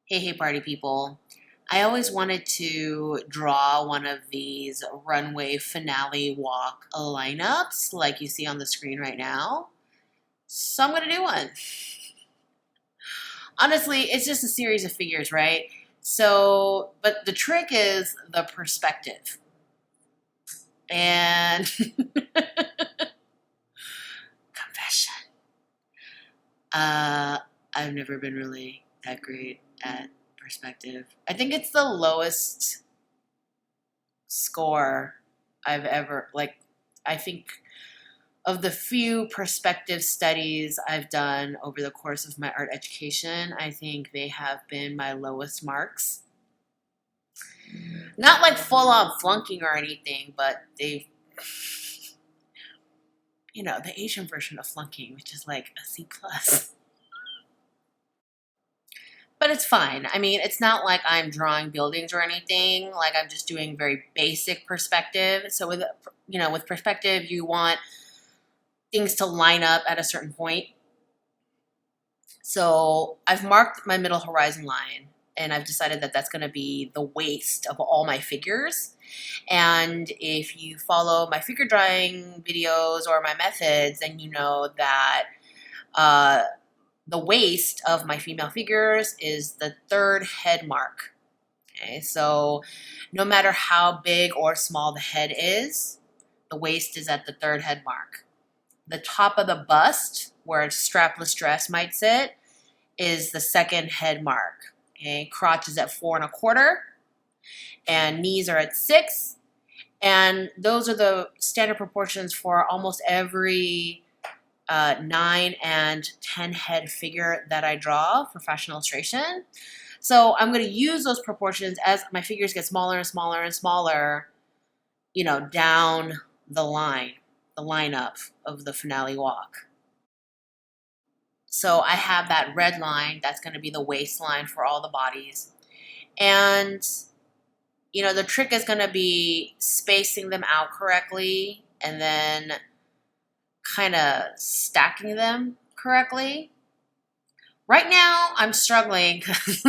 Hey, party people. I always wanted to draw one of these runway finale walk lineups like you see on the screen right now. So I'm going to do one. Honestly, it's just a series of figures, right? But the trick is the perspective. And confession. Uh, I've never been really that great at perspective. I think it's the lowest score I've ever, I think of the few perspective studies I've done over the course of my art education, I think they have been my lowest marks. Not like full on flunking or anything, but the Asian version of flunking, which is like a C plus. But it's fine. I mean, it's not like I'm drawing buildings or anything. Like I'm just doing very basic perspective. So with perspective, you want things to line up at a certain point. So I've marked my middle horizon line, and I've decided that that's going to be the waist of all my figures. And if you follow my figure drawing videos or my methods, then you know that uh, the waist of my female figures is the third head mark. Okay, so no matter how big or small the head is, the waist is at the third head mark. The top of the bust, where a strapless dress might sit, is the second head mark. Okay, crotch is at 4¼ and knees are at 6. And those are the standard proportions for almost every 9 and 10 head figure that I draw for fashion illustration. So I'm going to use those proportions as my figures get smaller and smaller and smaller, down the lineup of the finale walk. So I have that red line, that's going to be the waistline for all the bodies. And, the trick is going to be spacing them out correctly and then kind of stacking them correctly. Right now, I'm struggling because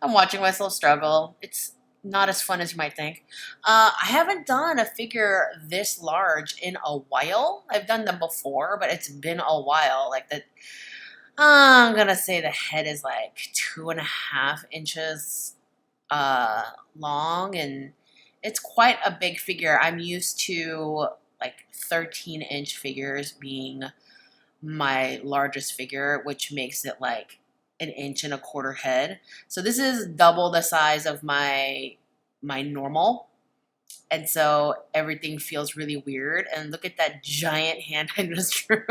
I'm watching myself struggle. It's not as fun as you might think. I haven't done a figure this large in a while. I've done them before, but it's been a while. I'm gonna say the head is like 2.5 inches long, and it's quite a big figure. I'm used to like 13-inch figures being my largest figure, which makes it like 1.25 inches head. So this is double the size of my normal. And so everything feels really weird. And look at that giant hand I just drew.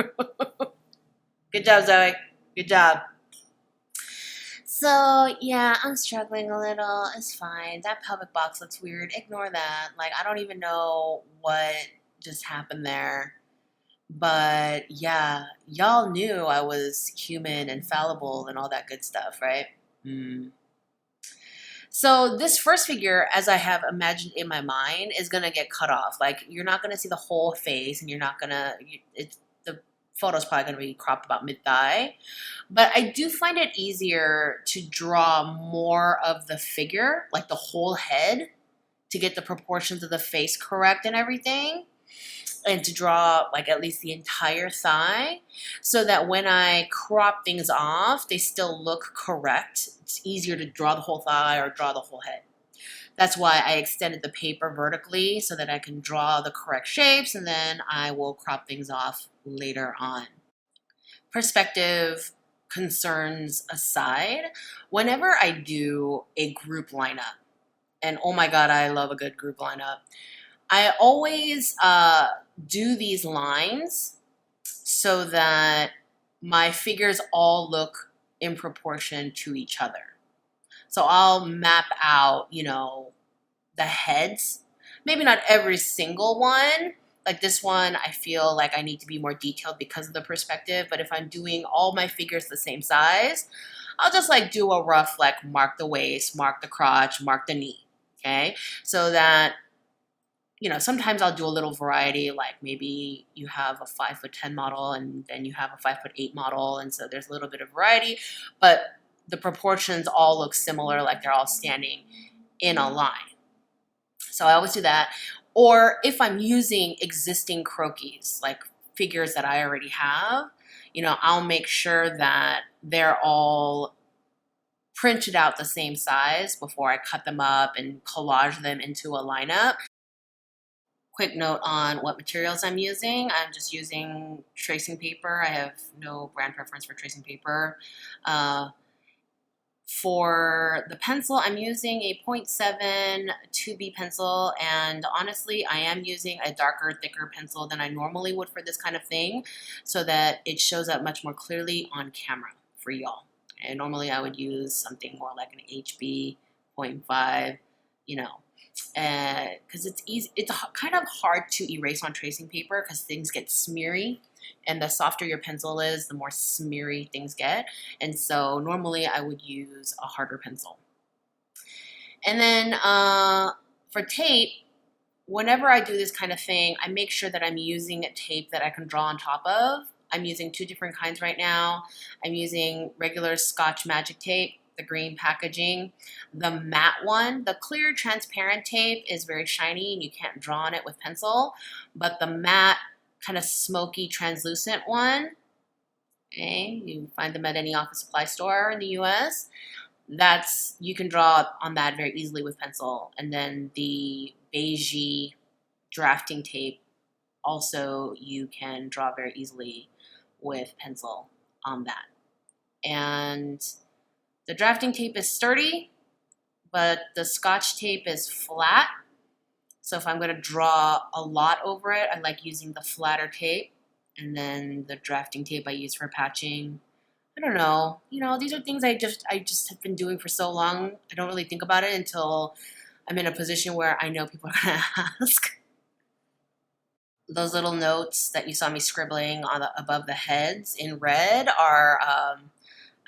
Good job, Zoe. Good job. So yeah, I'm struggling a little. It's fine. That pelvic box looks weird. Ignore that. Like, I don't even know what just happened there. But yeah, y'all knew I was human and fallible and all that good stuff, right? So this first figure, as I have imagined in my mind, is gonna get cut off. Like, you're not gonna see the whole face, and you're not gonna. The photo's probably gonna be cropped about mid-thigh. But I do find it easier to draw more of the figure, like the whole head, to get the proportions of the face correct and everything, and to draw like at least the entire thigh, so that when I crop things off, they still look correct. It's easier to draw the whole thigh or draw the whole head. That's why I extended the paper vertically, so that I can draw the correct shapes, and then I will crop things off later on. Perspective concerns aside, whenever I do a group lineup, and oh my god, I love a good group lineup, I always do these lines so that my figures all look in proportion to each other. So I'll map out, the heads. Maybe not every single one. Like this one, I feel like I need to be more detailed because of the perspective. But if I'm doing all my figures the same size, I'll just like do a rough, like mark the waist, mark the crotch, mark the knee. Okay. So that sometimes I'll do a little variety, like maybe you have a 5'10" model and then you have a 5'8" model. And so there's a little bit of variety, but the proportions all look similar, like they're all standing in a line. So I always do that. Or if I'm using existing croquis, like figures that I already have, I'll make sure that they're all printed out the same size before I cut them up and collage them into a lineup. Quick note on what materials I'm using. I'm just using tracing paper. I have no brand preference for tracing paper. For the pencil, I'm using a 0.7 2B pencil, and honestly, I am using a darker, thicker pencil than I normally would for this kind of thing, so that it shows up much more clearly on camera for y'all. And normally I would use something more like an HB 0.5, because it's easy. It's kind of hard to erase on tracing paper because things get smeary, and the softer your pencil is, the more smeary things get. And so normally I would use a harder pencil. And then for tape, whenever I do this kind of thing, I make sure that I'm using a tape that I can draw on top of. I'm using two different kinds right now. I'm using regular Scotch Magic tape, the green packaging. The matte one, the clear transparent tape is very shiny and you can't draw on it with pencil, but the matte kind of smoky translucent one, okay, you find them at any office supply store in the US, you can draw on that very easily with pencil. And then the beigey drafting tape, also you can draw very easily with pencil on that. And the drafting tape is sturdy, but the Scotch tape is flat. So if I'm going to draw a lot over it, I like using the flatter tape. And then the drafting tape I use for patching. I don't know. These are things I just have been doing for so long. I don't really think about it until I'm in a position where I know people are going to ask. Those little notes that you saw me scribbling above the heads in red are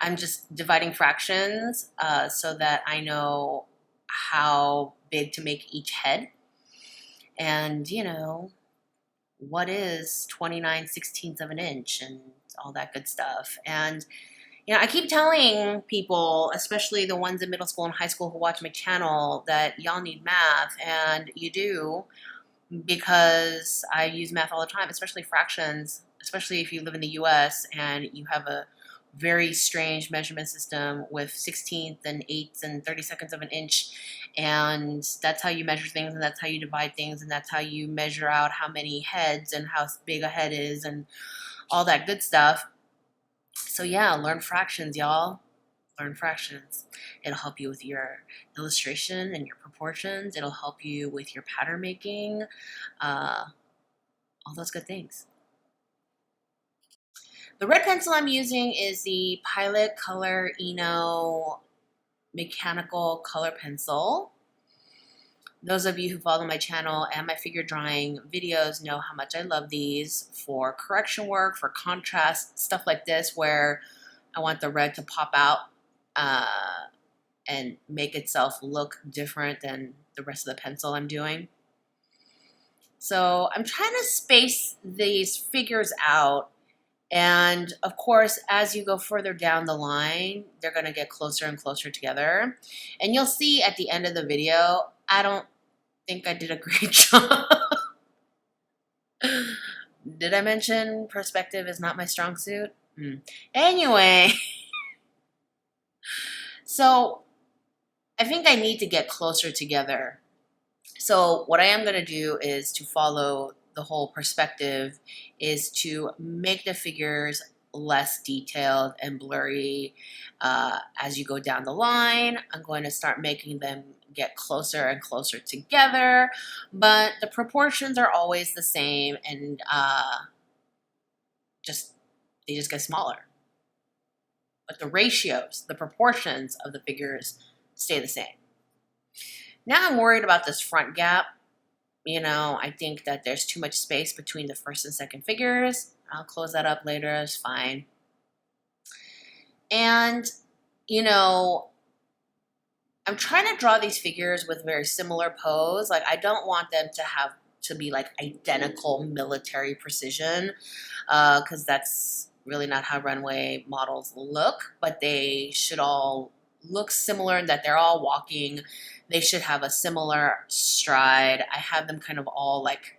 I'm just dividing fractions so that I know how big to make each head. And, what is 29/16 of an inch and all that good stuff. And, I keep telling people, especially the ones in middle school and high school who watch my channel, that y'all need math, and you do, because I use math all the time, especially fractions, especially if you live in the US and you have a very strange measurement system with 16th and 8ths and 32nds of an inch, and that's how you measure things, and that's how you divide things, and that's how you measure out how many heads and how big a head is and all that good stuff. So yeah, learn fractions, y'all. Learn fractions. It'll help you with your illustration and your proportions. It'll help you with your pattern making, all those good things. The red pencil I'm using is the Pilot Color Eno mechanical color pencil. Those of you who follow my channel and my figure drawing videos know how much I love these for correction work, for contrast, stuff like this, where I want the red to pop out and make itself look different than the rest of the pencil I'm doing. So I'm trying to space these figures out. And of course, as you go further down the line, they're going to get closer and closer together. And you'll see at the end of the video, I don't think I did a great job. Did I mention perspective is not my strong suit? Anyway, so I think I need to get closer together. So what I am going to do is to follow the whole perspective, is to make the figures less detailed and blurry as you go down the line. I'm going to start making them get closer and closer together, but the proportions are always the same, and they just get smaller. But the ratios, the proportions of the figures stay the same. Now I'm worried about this front gap. I think that there's too much space between the first and second figures. I'll close that up later, it's fine. And, I'm trying to draw these figures with very similar pose. Like, I don't want them to be like identical military precision, because that's really not how runway models look, but they should all look similar in that they're all walking. They should have a similar stride. I have them kind of all like,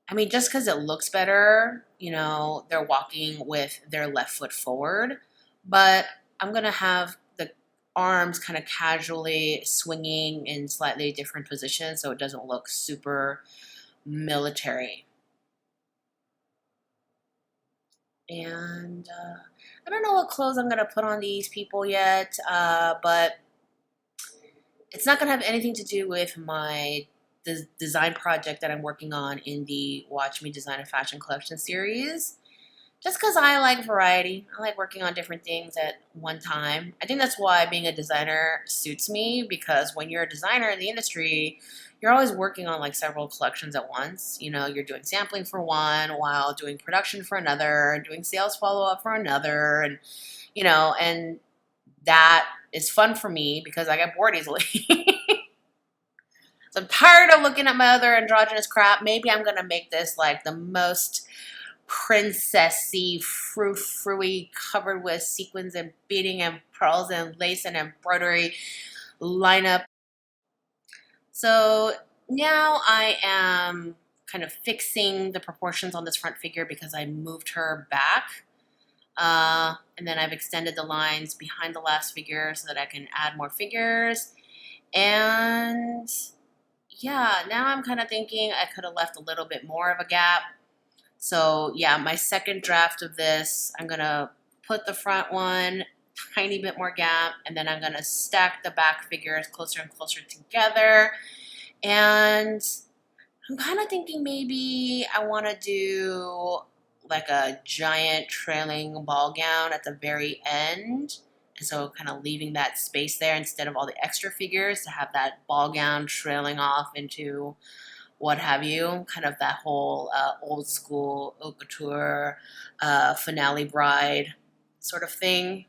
I mean, just because it looks better, you know, they're walking with their left foot forward, but I'm going to have the arms kind of casually swinging in slightly different positions so it doesn't look super military. And I don't know what clothes I'm going to put on these people yet, but it's not going to have anything to do with my design project that I'm working on in the Watch Me Design a Fashion Collection series. Just because I like variety. I like working on different things at one time. I think that's why being a designer suits me, because when you're a designer in the industry, you're always working on like several collections at once. You know, you're doing sampling for one while doing production for another, doing sales follow-up for another, and you know, and that is fun for me because I get bored easily. So I'm tired of looking at my other androgynous crap. Maybe I'm gonna make this like the most princessy, frou-frou-y, covered with sequins and beading and pearls and lace and embroidery lineup. So now I am kind of fixing the proportions on this front figure because I moved her back. And then I've extended the lines behind the last figure so that I can add more figures. And yeah, now I'm kind of thinking I could have left a little bit more of a gap. So yeah, my second draft of this, I'm gonna put the front one tiny bit more gap, and then I'm gonna stack the back figures closer and closer together. And I'm kind of thinking maybe I want to do like a giant trailing ball gown at the very end. And so kind of leaving that space there instead of all the extra figures to have that ball gown trailing off into what have you, kind of that whole old school haute couture finale bride sort of thing.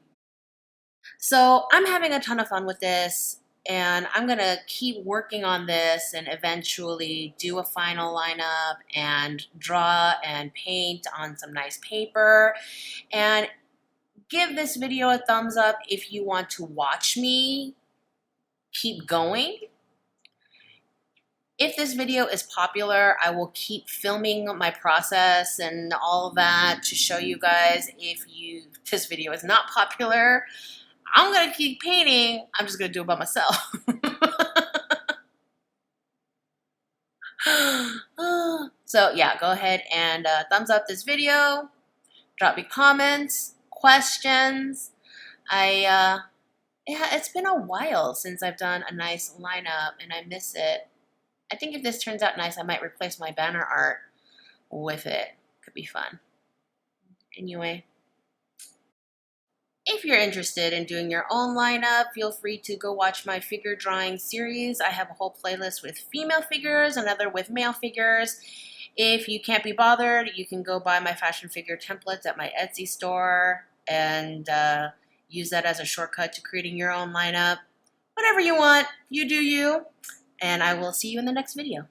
So I'm having a ton of fun with this, and I'm gonna keep working on this and eventually do a final lineup and draw and paint on some nice paper. And give this video a thumbs up if you want to watch me keep going. If this video is popular, I will keep filming my process and all of that to show you guys. If this video is not popular, I'm gonna keep painting. I'm just gonna do it by myself. So yeah, go ahead and thumbs up this video. Drop me comments, questions. Yeah, it's been a while since I've done a nice lineup and I miss it. I think if this turns out nice, I might replace my banner art with it. Could be fun. Anyway, if you're interested in doing your own lineup, feel free to go watch my figure drawing series. I have a whole playlist with female figures, another with male figures. If you can't be bothered, you can go buy my fashion figure templates at my Etsy store and use that as a shortcut to creating your own lineup. Whatever you want, you do you. And I will see you in the next video.